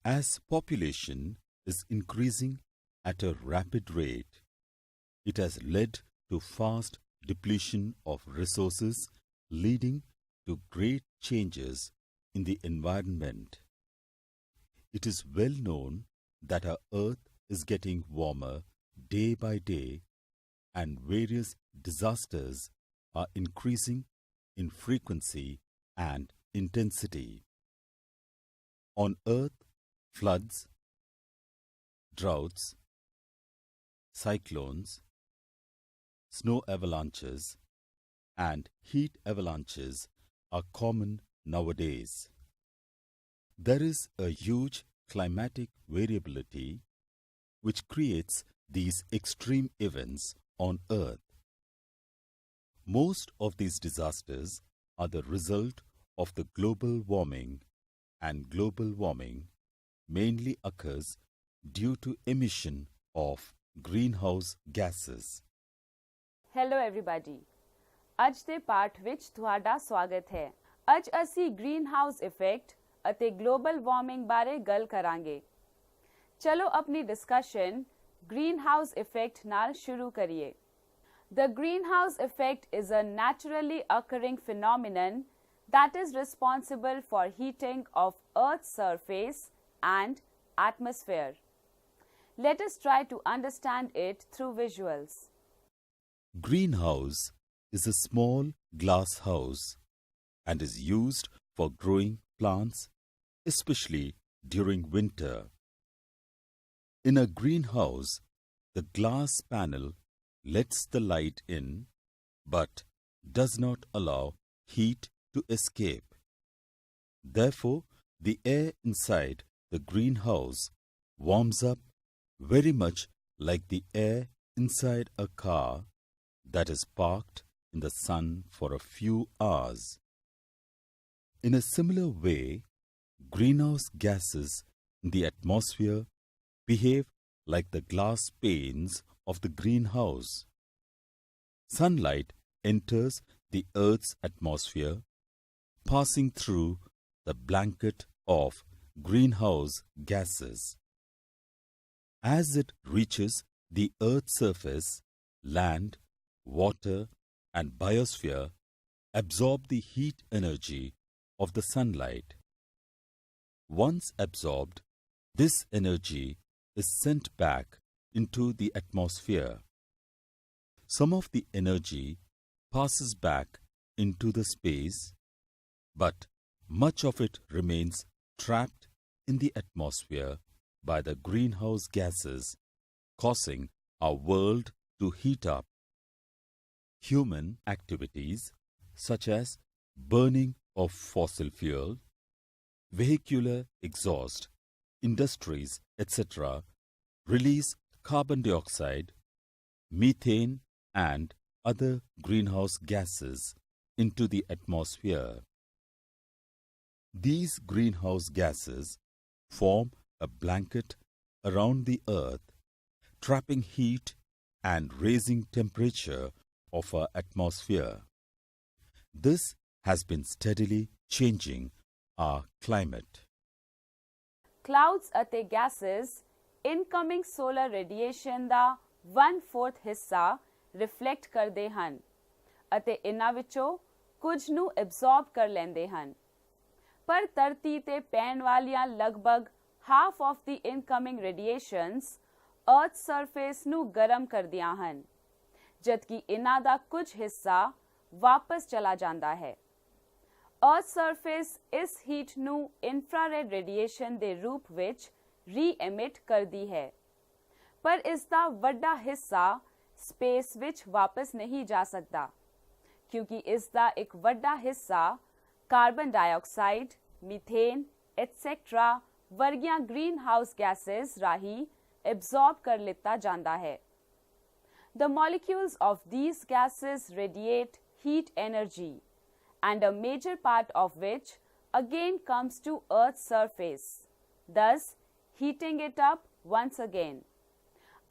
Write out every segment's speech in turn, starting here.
As population is increasing at a rapid rate, it has led to fast depletion of resources, leading to great changes in the environment. It is well known that our Earth is getting warmer day by day, and various disasters are increasing in frequency and intensity. On Earth, floods, droughts, cyclones, snow avalanches, and heat avalanches are common nowadays. There is a huge climatic variability which creates these extreme events on Earth. Most of these disasters are the result of the global warming, and global warming mainly occurs due to emission of greenhouse gases. Hello everybody. ਅੱਜ ਦੇ ਪਾਠ ਵਿੱਚ ਤੁਹਾਡਾ ਸਵਾਗਤ ਹੈ। ਅੱਜ ਅਸੀਂ greenhouse effect ਅਤੇ ਗਲੋਬਲ ਵਾਰਮਿੰਗ ਬਾਰੇ ਗੱਲ ਕਰਾਂਗੇ। ਚਲੋ ਆਪਣੀ ਡਿਸਕਸ਼ਨ greenhouse effect ਨਾਲ ਸ਼ੁਰੂ ਕਰੀਏ। The greenhouse effect is a naturally occurring phenomenon that is responsible for heating of Earth's surface and atmosphere. Let us try to understand it through visuals. Greenhouse is a small glass house and is used for growing plants, especially during winter. In a greenhouse, the glass panel lets the light in but does not allow heat to escape. Therefore, the air inside the greenhouse warms up very much like the air inside a car that is parked in the sun for a few hours. In a similar way, greenhouse gases in the atmosphere behave like the glass panes of the greenhouse. Sunlight enters the Earth's atmosphere, passing through the blanket of greenhouse gases. As it reaches the Earth's surface, land, water, and biosphere absorb the heat energy of the sunlight. Once absorbed, this energy is sent back into the atmosphere. Some of the energy passes back into the space, but much of it remains trapped in the atmosphere by the greenhouse gases, causing our world to heat up. Human activities such as burning of fossil fuel, vehicular exhaust, industries, etc. release carbon dioxide, methane and other greenhouse gases into the atmosphere. These greenhouse gases form a blanket around the Earth, trapping heat and raising temperature of our atmosphere. This has been steadily changing our climate. Clouds ਅਤੇ gases incoming solar radiation ਦਾ 1/4 ਹਿੱਸਾ reflect ਕਰਦੇ ਹਨ ਅਤੇ ਇਨ੍ਹਾਂ ਵਿੱਚੋਂ ਕੁਝ ਨੂੰ absorb ਕਰ ਲੈਂਦੇ ਹਨ। ਪਰ ਧਰਤੀ ਤੇ ਪੈਣ ਵਾਲੀਆਂ ਲਗਭਗ half of the incoming radiations Earth's surface ਨੂੰ ਗਰਮ ਕਰਦੀਆਂ ਹਨ, ਜਦਕਿ ਇਨ੍ਹਾਂ ਦਾ ਕੁਝ ਹਿੱਸਾ ਵਾਪਸ ਚਲਾ ਜਾਂਦਾ ਹੈ। Earth's surface ਇਸ ਹੀਟ ਨੂੰ infrared radiation ਦੇ ਰੂਪ ਵਿੱਚ ਰੀ-emit ਕਰਦੀ ਹੈ, ਪਰ ਇਸ ਦਾ ਵੱਡਾ ਹਿੱਸਾ ਸਪੇਸ ਵਿੱਚ ਵਾਪਸ ਨਹੀਂ ਜਾ ਸਕਦਾ, ਕਿਉਂਕਿ ਇਸ ਦਾ ਇੱਕ ਵੱਡਾ ਹਿੱਸਾ ਕਾਰਬਨ ਡਾਈਆਕਸਾਈਡ, ਮੀਥੇਨ, etc. ਵਰਗੀਆਂ greenhouse gases ਰਾਹੀਂ absorb ਕਰ ਲਿੱਤਾ ਜਾਂਦਾ ਹੈ। The molecules of these gases radiate heat energy, and a major part of which again comes to Earth's surface, thus heating it up once again.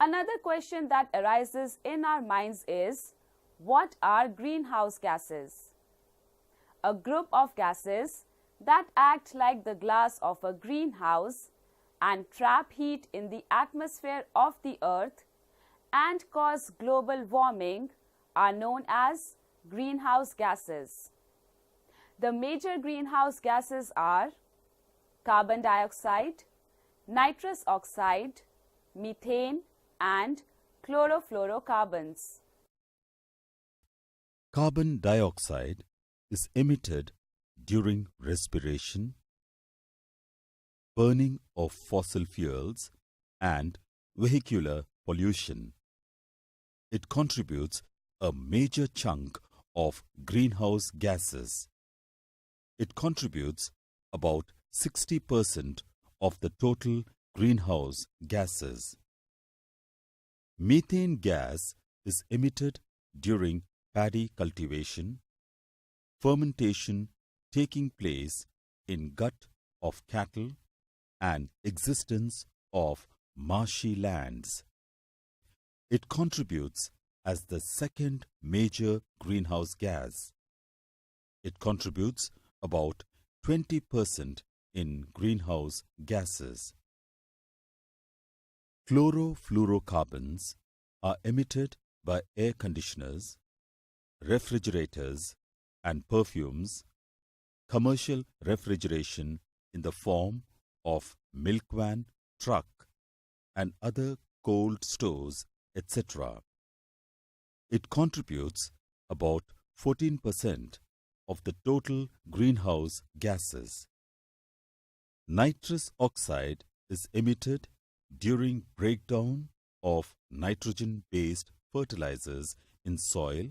Another question that arises in our minds is, what are greenhouse gases? A group of gases that act like the glass of a greenhouse and trap heat in the atmosphere of the Earth and cause global warming are known as greenhouse gases. The major greenhouse gases are carbon dioxide, nitrous oxide, methane, and chlorofluorocarbons. Carbon dioxide is emitted during respiration, burning of fossil fuels, and vehicular pollution. It contributes a major chunk of greenhouse gases. It contributes about 60% of the total greenhouse gases. Methane gas is emitted during paddy cultivation, fermentation taking place in gut of cattle, and existence of marshy lands. It contributes as the second major greenhouse gas. It contributes about 20% in greenhouse gases. Chlorofluorocarbons are emitted by air conditioners, refrigerators, and perfumes, commercial refrigeration in the form of milk van, truck, and other cold stores, etc. It contributes about 14% of the total greenhouse gases. Nitrous oxide is emitted during breakdown of nitrogen-based fertilizers in soil,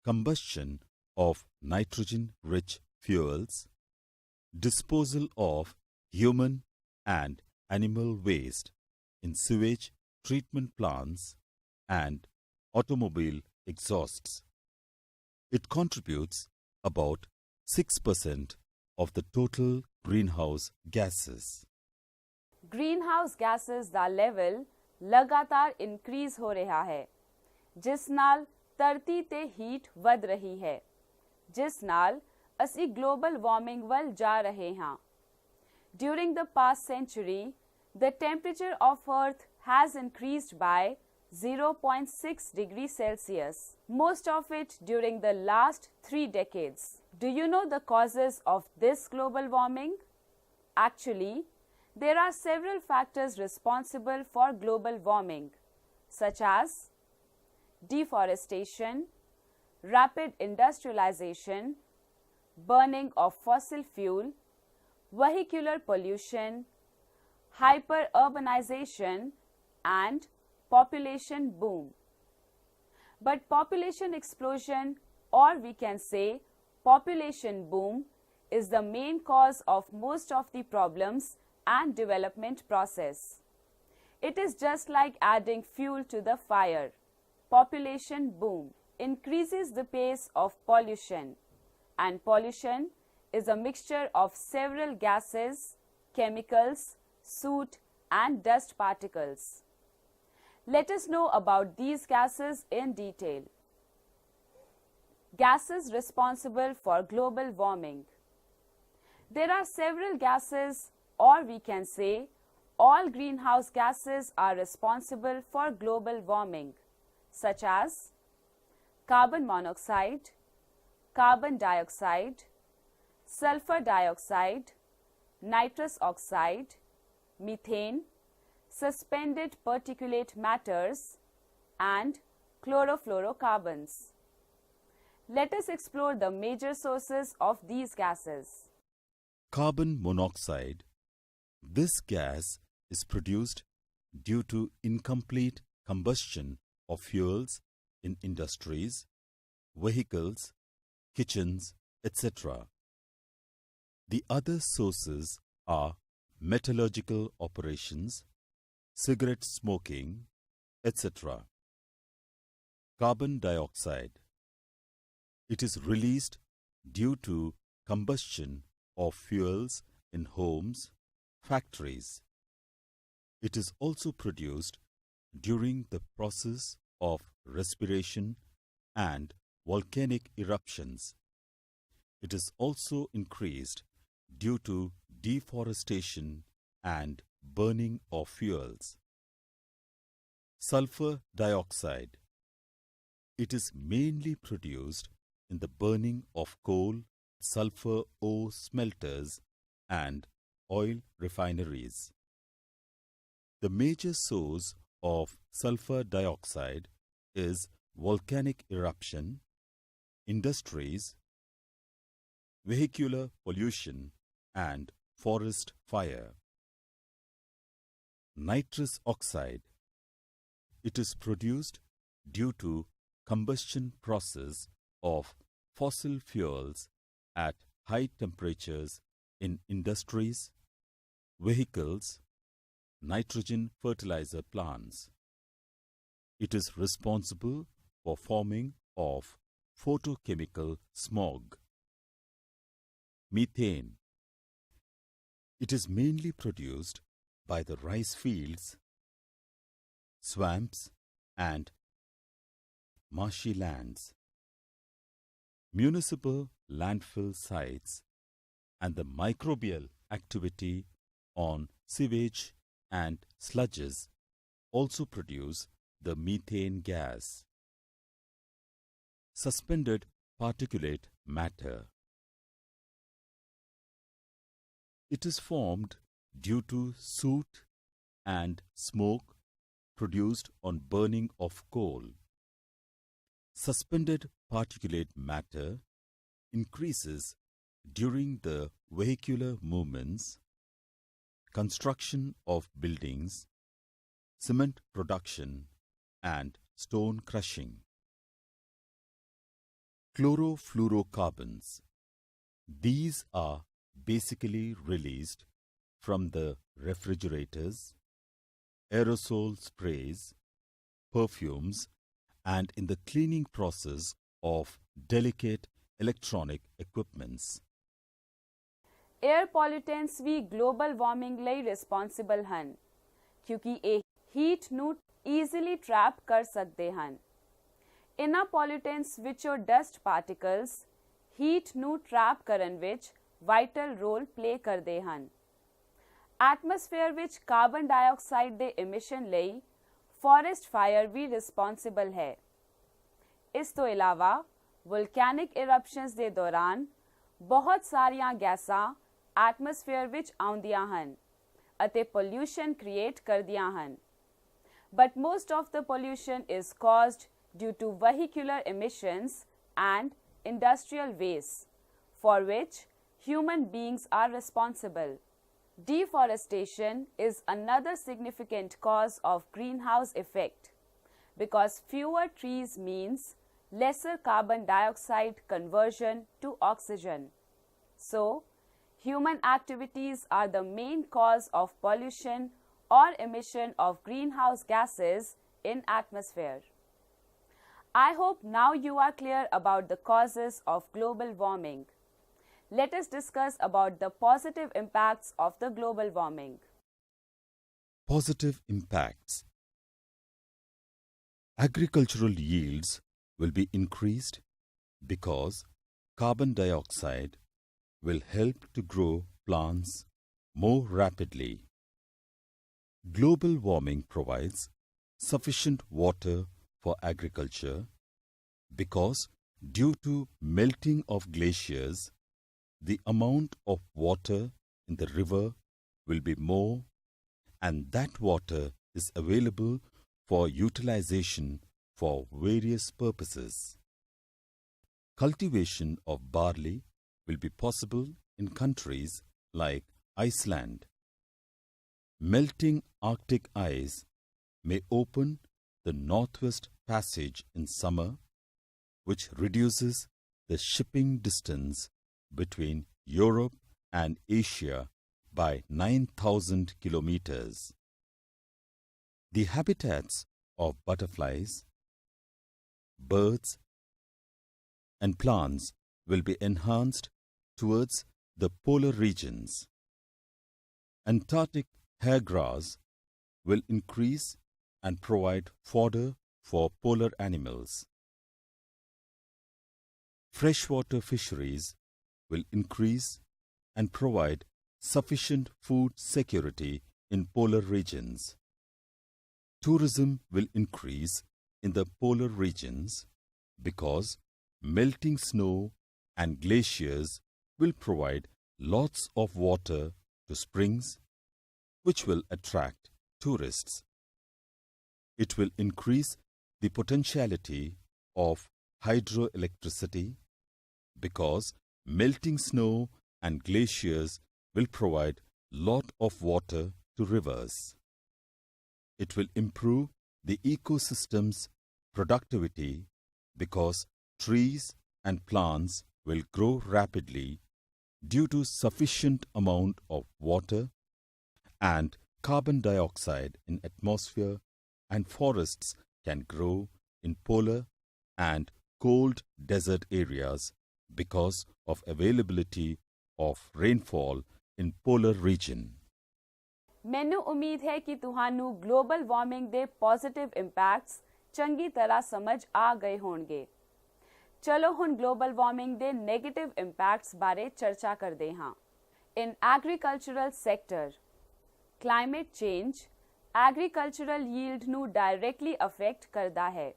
combustion of nitrogen-rich fuels, disposal of human and animal waste in sewage treatment plants, and automobile exhausts. It contributes about 6% of the total greenhouse gases. Greenhouse gases the level ਲਗਾਤਾਰ increase ਹੋ ਰਿਹਾ ਹੈ, ਜਿਸ ਨਾਲ ਧਰਤੀ ਤੇ heat ਵਧ ਰਹੀ ਹੈ, ਜਿਸ ਨਾਲ ਅਸੀਂ ਗਲੋਬਲ ਵਾਰਮਿੰਗ ਵੱਲ ਜਾ ਰਹੇ ਹਾਂ. During the past century, the temperature of Earth has increased by 0.6 degrees Celsius, most of it during the last 3 decades. Do you know the causes of this global warming? Actually, there are several factors responsible for global warming, such as deforestation, rapid industrialization, burning of fossil fuel, vehicular pollution, hyper-urbanization, and population boom. But population explosion, or we can say population boom, is the main cause of most of the problems and development process. It is just like adding fuel to the fire. Population boom increases the pace of pollution, and pollution is a mixture of several gases, chemicals, soot, and dust particles. Let us know about these gases in detail. Gases responsible for global warming. There are several gases, or we can say all greenhouse gases are responsible for global warming, such as carbon monoxide, carbon dioxide, sulfur dioxide, nitrous oxide, methane, suspended particulate matters, and chlorofluorocarbons. Let us explore the major sources of these gases. Carbon monoxide. This gas is produced due to incomplete combustion of fuels in industries, vehicles, kitchens, etc. The other sources are metallurgical operations, cigarette smoking, etc. Carbon dioxide. It is released due to combustion of fuels in homes, factories. It is also produced during the process of respiration and volcanic eruptions. It is also increased due to deforestation and burning of fuels. Sulfur dioxide. It is mainly produced in the burning of coal, sulfur ore smelters, and oil refineries. The major source of sulfur dioxide is volcanic eruption, industries, vehicular pollution, and forest fire. Nitrous oxide. It is produced due to combustion process of fossil fuels at high temperatures in industries, vehicles, nitrogen fertilizer plants. It is responsible for forming of photochemical smog. Methane. It is mainly produced by the rice fields, swamps, and marshy lands, municipal landfill sites, and the microbial activity on sewage and sludges also produce the methane gas. Suspended particulate matter. It is formed due to soot and smoke produced on burning of coal. Suspended particulate matter increases during the vehicular movements, construction of buildings, cement production, and stone crushing. Chlorofluorocarbons. These are basically released from the refrigerators, aerosol sprays, perfumes, and in the cleaning process of delicate electronic equipments. Air pollutants ਵੀ global warming ਲਈ responsible ਹਨ ਕਿਉਂਕਿ ਇਹ heat ਨੂੰ easily trap ਕਰ ਸਕਦੇ ਹਨ। ਇਨ੍ਹਾਂ ਪੋਲਿਊਟੈਂਟਸ ਵਿੱਚੋਂ ਡਸਟ ਪਾਰਟੀਕਲਸ ਹੀਟ ਨੂੰ ਟਰੈਪ ਕਰਨ ਵਿੱਚ ਵਾਈਟਲ ਰੋਲ ਪਲੇ ਕਰਦੇ ਹਨ। ਐਟਮੋਸਫੇਅਰ ਵਿੱਚ ਕਾਰਬਨ ਡਾਈਆਕਸਾਈਡ ਦੇ ਇਮਿਸ਼ਨ ਲਈ ਫੋਰੈਸਟ ਫਾਇਰ ਵੀ ਰਿਸਪੌਂਸਿਬਲ ਹੈ। ਇਸ ਤੋਂ ਇਲਾਵਾ ਵੋਲਕੈਨਿਕ ਇਰਪਸ਼ਨਸ ਦੇ ਦੌਰਾਨ ਬਹੁਤ ਸਾਰੀਆਂ ਗੈਸਾਂ ਐਟਮੋਸਫੇਅਰ ਵਿੱਚ ਆਉਂਦੀਆਂ ਹਨ ਅਤੇ ਪੋਲਿਊਸ਼ਨ ਕ੍ਰੀਏਟ ਕਰਦੀਆਂ ਹਨ। But most of the pollution is caused due to vehicular emissions and industrial waste, for which human beings are responsible. Deforestation is another significant cause of greenhouse effect because fewer trees means lesser carbon dioxide conversion to oxygen. So, human activities are the main cause of pollution or emission of greenhouse gases in atmosphere. I hope now you are clear about the causes of global warming. Let us discuss about the positive impacts of the global warming. Positive impacts. Agricultural yields will be increased because carbon dioxide will help to grow plants more rapidly. Global warming provides sufficient water for agriculture because due to melting of glaciers, the amount of water in the river will be more and that water is available for utilization for various purposes. Cultivation of barley will be possible in countries like Iceland. Melting Arctic ice may open the Northwest Passage in summer, which reduces the shipping distance between Europe and Asia by 9,000 kilometers. The habitats of butterflies, birds, and plants will be enhanced towards the polar regions. Antarctic hairgrass will increase and provide fodder for polar animals. Freshwater fisheries will increase and provide sufficient food security in polar regions. Tourism will increase in the polar regions because melting snow and glaciers will provide lots of water to springs, which will attract tourists. It will increase the potentiality of hydroelectricity because melting snow and glaciers will provide lot of water to rivers. It will improve the ecosystem's productivity because trees and plants will grow rapidly due to sufficient amount of water and carbon dioxide in atmosphere, and forests can grow in polar and cold desert areas because of availability of rainfall in polar region. ਮੈਨੂੰ ਉਮੀਦ ਹੈ ਕਿ ਤੁਹਾਨੂੰ global warming ਦੇ positive impacts ਚੰਗੀ ਤਰ੍ਹਾਂ ਸਮਝ ਆ ਗਏ ਹੋਣਗੇ। ਚਲੋ ਹੁਣ ਗਲੋਬਲ ਵਾਰਮਿੰਗ ਦੇ ਨੈਗੇਟਿਵ ਇੰਪੈਕਟਸ ਬਾਰੇ ਚਰਚਾ ਕਰਦੇ ਹਾਂ। In agricultural sector, climate change agricultural yield ਨੂੰ ਡਾਇਰੈਕਟਲੀ ਅਫੈਕਟ ਕਰਦਾ ਹੈ।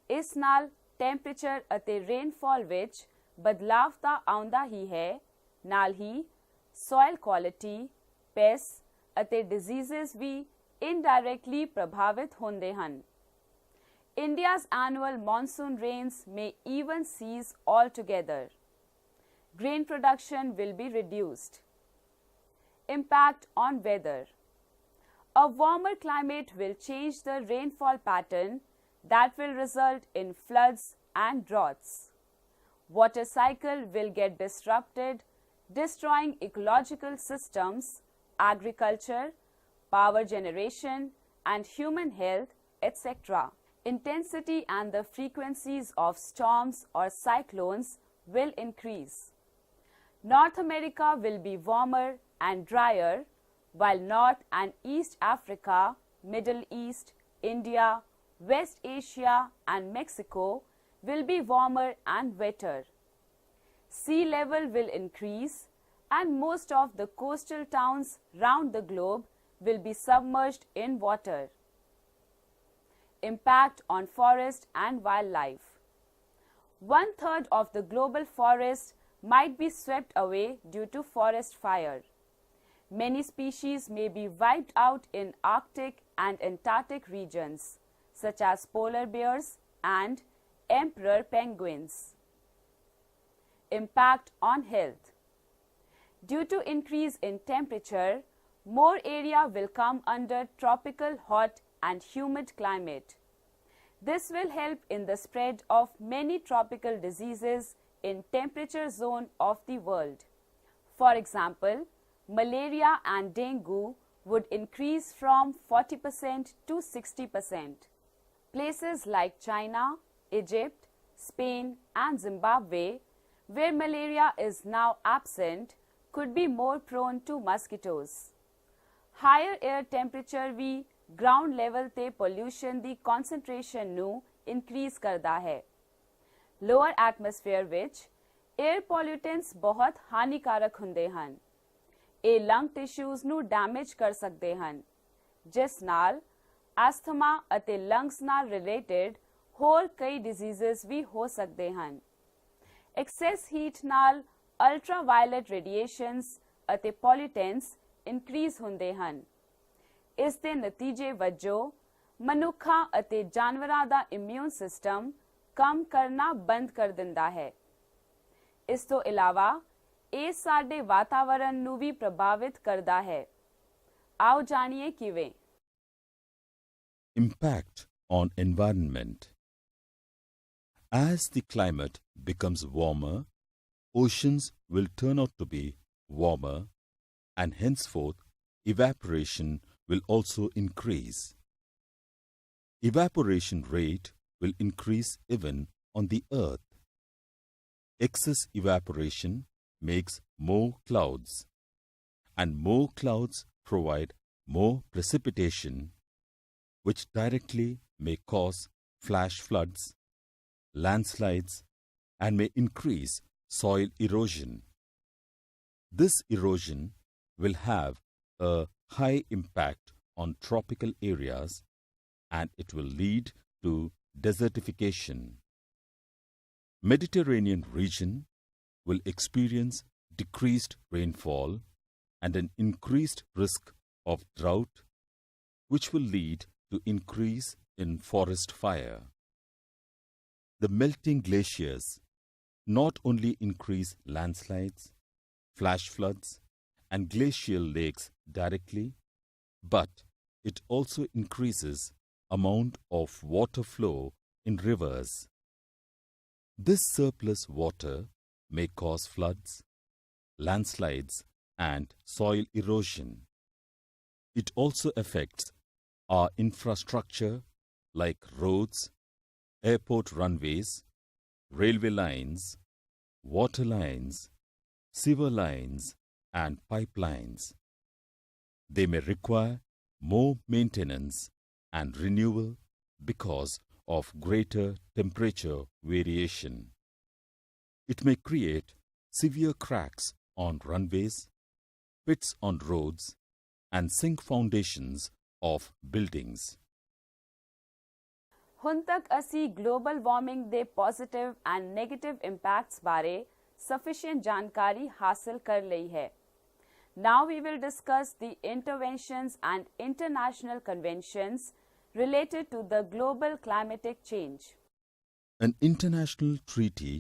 ਇਸ ਨਾਲ ਟੈਂਪਰੇਚਰ ਅਤੇ ਰੇਨਫਾਲ ਵਿੱਚ ਬਦਲਾਵ ਤਾਂ ਆਉਂਦਾ ਹੀ ਹੈ, ਨਾਲ ਹੀ ਸੋਇਲ ਕੁਆਲਿਟੀ, ਪੈਸਟ ਅਤੇ ਡਿਜ਼ੀਜ਼ਸ ਵੀ ਇਨਡਾਇਰੈਕਟਲੀ ਪ੍ਰਭਾਵਿਤ ਹੁੰਦੇ ਹਨ। India's annual monsoon rains may even cease altogether. Grain production will be reduced. Impact on weather. A warmer climate will change the rainfall pattern that will result in floods and droughts. Water cycle will get disrupted, destroying ecological systems, agriculture, power generation, and human health, etc. Intensity and the frequencies of storms or cyclones will increase. North America will be warmer and drier, while North and East Africa, Middle East, India, West Asia, and Mexico will be warmer and wetter. Sea level will increase, and most of the coastal towns round the globe will be submerged in water. Impact on forest and wildlife. 1/3 of the global forest might be swept away due to forest fire. Many species may be wiped out in Arctic and Antarctic regions, such as polar bears and emperor penguins. Impact on health. Due to increase in temperature, more area will come under tropical hot and humid climate. This will help in the spread of many tropical diseases in temperature zone of the world. For example, malaria and dengue would increase from 40% to 60%. Places like China, Egypt, Spain, and Zimbabwe, where malaria is now absent, could be more prone to mosquitoes. Higher air temperature we ground level ਤੇ pollution ਦੀ concentration ਨੂੰ increase ਕਰਦਾ ਹੈ। Lower atmosphere ਵਿੱਚ air ਪੋਲਿਊਟੈਂਟਸ ਬਹੁਤ ਹਾਨੀਕਾਰਕ ਹੁੰਦੇ ਹਨ। ਇਹ ਲੰਗ ਟਿਸ਼ੂਜ਼ ਨੂੰ ਡੈਮੇਜ ਕਰ ਸਕਦੇ ਹਨ, ਜਿਸ ਨਾਲ ਐਸਥਮਾ ਅਤੇ ਲੰਗਸ ਨਾਲ ਰਿਲੇਟਡ ਹੋਰ ਕਈ ਡਿਜ਼ੀਜ਼ਸ ਵੀ ਹੋ ਸਕਦੇ ਹਨ। ਐਕਸੈਸ ਹੀਟ ਨਾਲ ਅਲਟਰਾਵਾਇਲਟ ਰੇਡੀਏਸ਼ਨਸ ਅਤੇ ਪੋਲਿਊਟੈਂਟਸ ਇਨਕਰੀਜ਼ ਹੁੰਦੇ ਹਨ। ਇਸ ਦੇ ਨਤੀਜੇ ਵਜੋਂ ਮਨੁੱਖਾਂ ਅਤੇ ਜਾਨਵਰਾਂ ਦਾ ਇਮਿਊਨ ਸਿਸਟਮ ਕੰਮ ਕਰਨਾ ਬੰਦ ਕਰ ਦਿੰਦਾ ਹੈ। ਇਸ ਤੋਂ ਇਲਾਵਾ ਇਹ ਸਾਡੇ ਵਾਤਾਵਰਣ ਨੂੰ ਵੀ ਪ੍ਰਭਾਵਿਤ ਕਰਦਾ ਹੈ। ਆਓ ਜਾਣੀਏ ਕਿਵੇਂ। Impact on environment. As the climate becomes warmer, oceans will turn out to be warmer, and henceforth evaporation will also increase. Evaporation rate will increase even on the earth. Excess evaporation makes more clouds, and more clouds provide more precipitation, which directly may cause flash floods, landslides, and may increase soil erosion. This erosion will have a high impact on tropical areas, and it will lead to desertification. Mediterranean region will experience decreased rainfall and an increased risk of drought, which will lead to increase in forest fire. The melting glaciers not only increase landslides, flash floods, and glacial lakes directly, but it also increases amount of water flow in rivers. This surplus water may cause floods, landslides, and soil erosion. It also affects our infrastructure like roads, airport runways, railway lines, water lines, sewer lines, and pipelines. They may require more maintenance and renewal because of greater temperature variation. It may create severe cracks on runways, pits on roads, and sink foundations of buildings. ਹੁਣ ਤੱਕ ਅਸੀਂ global warming ਦੇ positive and negative impacts ਬਾਰੇ sufficient ਜਾਣਕਾਰੀ ਹਾਸਲ ਕਰ ਲਈ ਹੈ. Now we will discuss the interventions and international conventions related to the global climatic change. An international treaty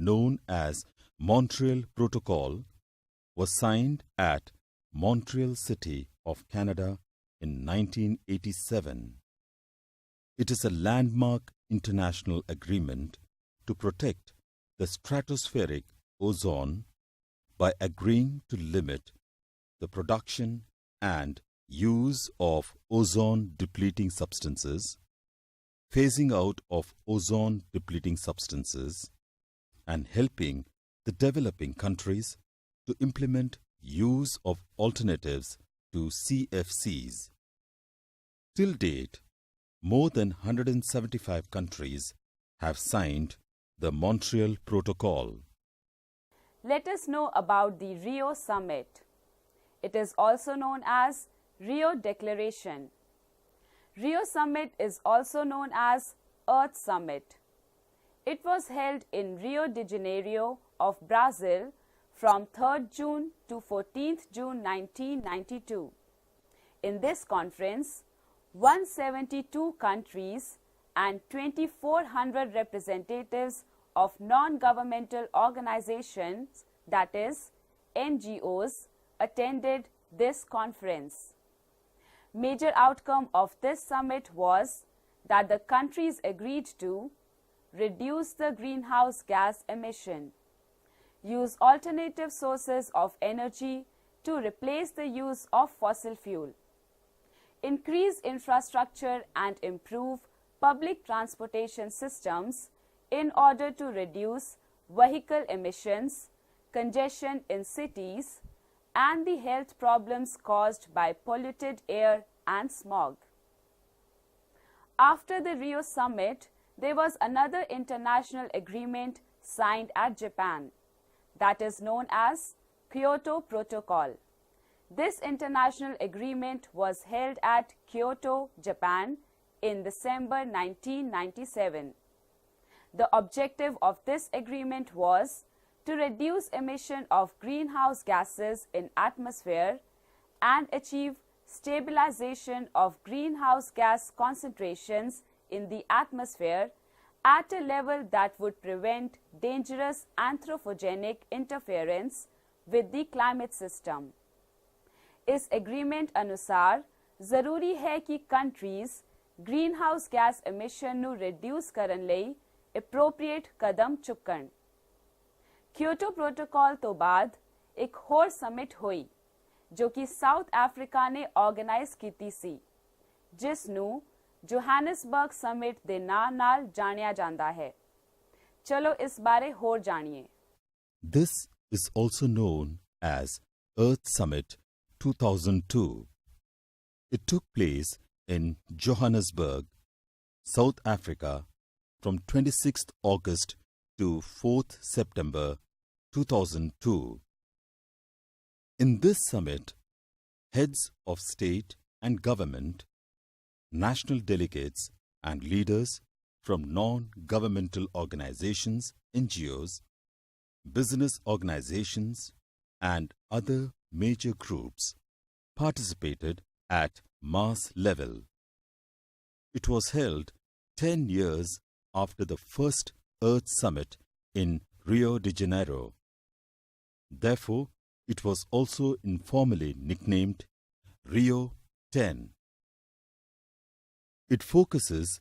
known as Montreal Protocol was signed at Montreal City of Canada in 1987. It is a landmark international agreement to protect the stratospheric ozone by agreeing to limit the production and use of ozone-depleting substances, phasing out of ozone-depleting substances, and helping the developing countries to implement use of alternatives to CFCs. Till date, more than 175 countries have signed the Montreal Protocol. Let us know about the Rio Summit. It is also known as Rio Declaration. Rio Summit is also known as Earth Summit. It was held in Rio de Janeiro of Brazil from 3rd June to 14th June 1992. In this conference, 172 countries and 2,400 representatives of non-governmental organizations, that is, NGOs, attended this conference. Major outcome of this summit was that the countries agreed to reduce the greenhouse gas emission, use alternative sources of energy to replace the use of fossil fuel, increase infrastructure and improve public transportation systems in order to reduce vehicle emissions, congestion in cities, and the health problems caused by polluted air and smog. After the Rio Summit, there was another international agreement signed at Japan that is known as Kyoto Protocol. This international agreement was held at Kyoto, Japan in December 1997. The objective of this agreement was to reduce emission of greenhouse gases in atmosphere and achieve stabilization of greenhouse gas concentrations in the atmosphere at a level that would prevent dangerous anthropogenic interference with the climate system. इस agreement अनुसार ਜ਼ਰੂਰੀ ਹੈ ਕਿ countries greenhouse gas emission ਨੂੰ reduce ਕਰਨ ਲਈ appropriate ਕਦਮ ਚੁੱਕਣ। ਕਿਓਟੋ ਪ੍ਰੋਟੋਕਾਲ ਤੋਂ ਬਾਅਦ ਇੱਕ ਹੋਰ ਸਮਿਟ ਹੋਈ ਜੋ ਕਿ ਸਾਊਥ ਅਫਰੀਕਾ ਨੇ ਆਰਗੇਨਾਈਜ਼ ਕੀਤੀ ਸੀ, ਜਿਸ ਨੂੰ ਜੋਹਾਨਸਬਰਗ ਸਮਿਟ ਦੇ ਨਾਂ ਨਾਲ ਜਾਣਿਆ ਜਾਂਦਾ ਹੈ। ਚਲੋ ਇਸ ਬਾਰੇ ਹੋਰ ਜਾਣੀਏ। This is also known as Earth Summit 2002. It took place in Johannesburg, South Africa from 26th August to 4th September 2002. In this summit, heads of state and government, national delegates and leaders from non-governmental organizations, NGOs, business organizations and other major groups participated at mass level. It was held 10 years after the first Earth Summit in Rio de Janeiro. Therefore, it was also informally nicknamed Rio 10. It focuses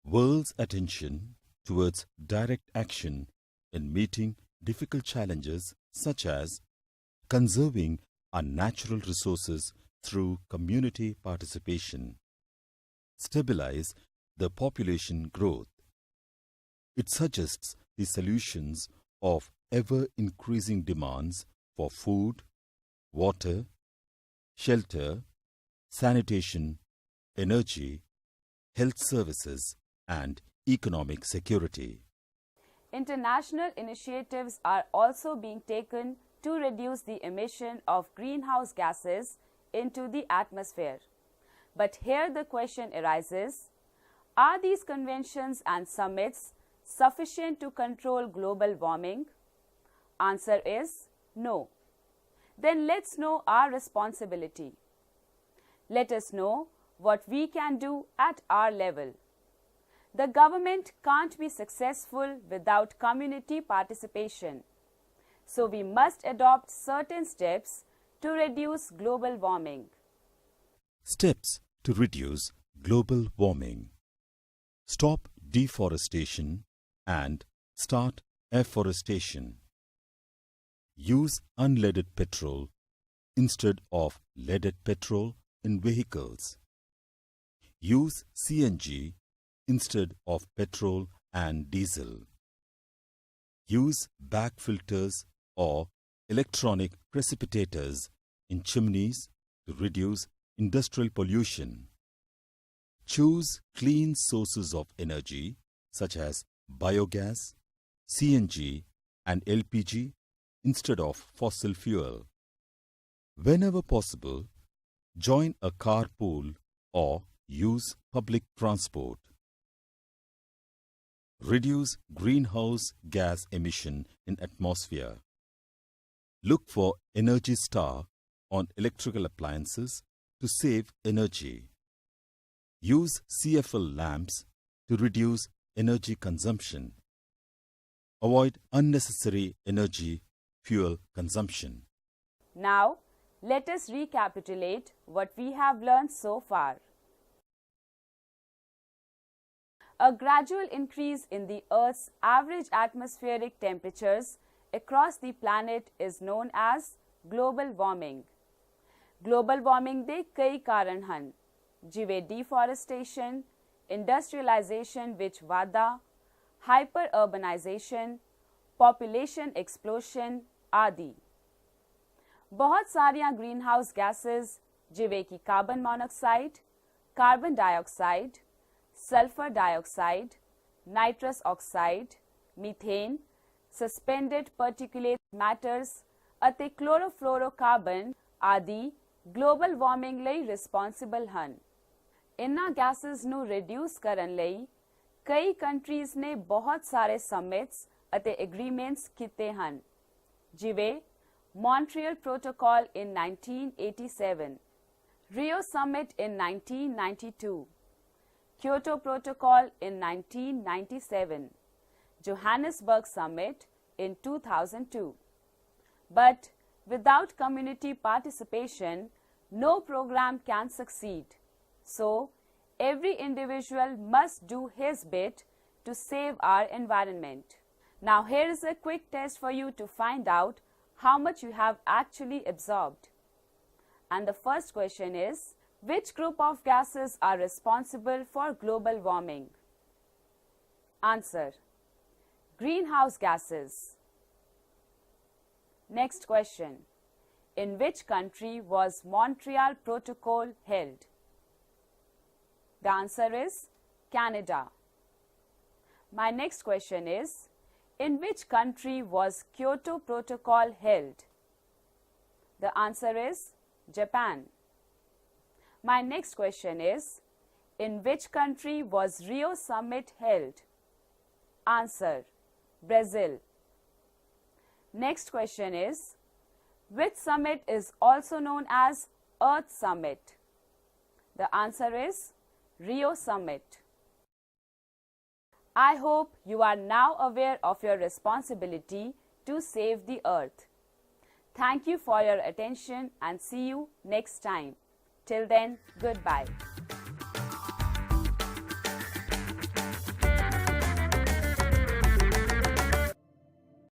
world's attention towards direct action in meeting difficult challenges such as conserving our natural resources through community participation, stabilize the population growth. It suggests the solutions of ever-increasing demands for food, water, shelter, sanitation, energy, health services, and economic security. International initiatives are also being taken to reduce the emission of greenhouse gases into the atmosphere. But here the question arises, are these conventions and summits sufficient to control global warming? Answer is no. Then let's know our responsibility. Let us know what we can do at our level. The government can't be successful without community participation. So we must adopt certain steps to reduce global warming. Steps to reduce global warming. Stop deforestation and start afforestation. Use unleaded petrol instead of leaded petrol in vehicles. Use CNG instead of petrol and diesel. Use bag filters or electronic precipitators in chimneys to reduce industrial pollution. Choose clean sources of energy such as biogas, CNG and LPG instead of fossil fuel. Whenever possible, join a carpool or use public transport. Reduce greenhouse gas emission in atmosphere. Look for Energy Star on electrical appliances to save energy. Use CFL lamps to reduce energy consumption. Avoid unnecessary energy fuel consumption. Now, let us recapitulate what we have learned so far. A gradual increase in the Earth's average atmospheric temperatures across the planet is known as global warming. Global warming ਦੇ ਕਈ ਕਾਰਨ ਹਨ, ਜਿਵੇਂ deforestation, industrialization ਵਿੱਚ ਵਾਧਾ, hyper-urbanization, population explosion ਆਦਿ। ਬਹੁਤ ਸਾਰੀਆਂ greenhouse gases ਜਿਵੇਂ ਕਿ carbon monoxide, carbon dioxide, sulfur dioxide, nitrous oxide, methane, suspended particulate matters ਅਤੇ chlorofluorocarbon ਆਦि global warming ਲਈ responsible ਹਨ। ਇਨ੍ਹਾਂ gases ਨੂੰ reduce ਕਰਨ ਲਈ ਕਈ countries ਨੇ ਬਹੁਤ ਸਾਰੇ summits ਅਤੇ agreements ਕੀਤੇ ਹਨ, ਜਿਵੇਂ Montreal Protocol in 1987, Rio Summit in 1992, Kyoto Protocol in 1997, Johannesburg Summit in 2002. But without community participation, no program can succeed. So, every individual must do his bit to save our environment. Now, here is a quick test for you to find out how much you have actually absorbed. And the first question is, which group of gases are responsible for global warming? Answer: greenhouse gases. Next question: in which country was Montreal Protocol held? The answer is Canada. My next question is, in which country was Kyoto Protocol held? The answer is Japan. My next question is, in which country was Rio Summit held? Answer: Brazil. Next question is, which summit is also known as Earth Summit? The answer is Rio Summit. I hope you are now aware of your responsibility to save the earth. Thank you for your attention and see you next time. Till then, goodbye.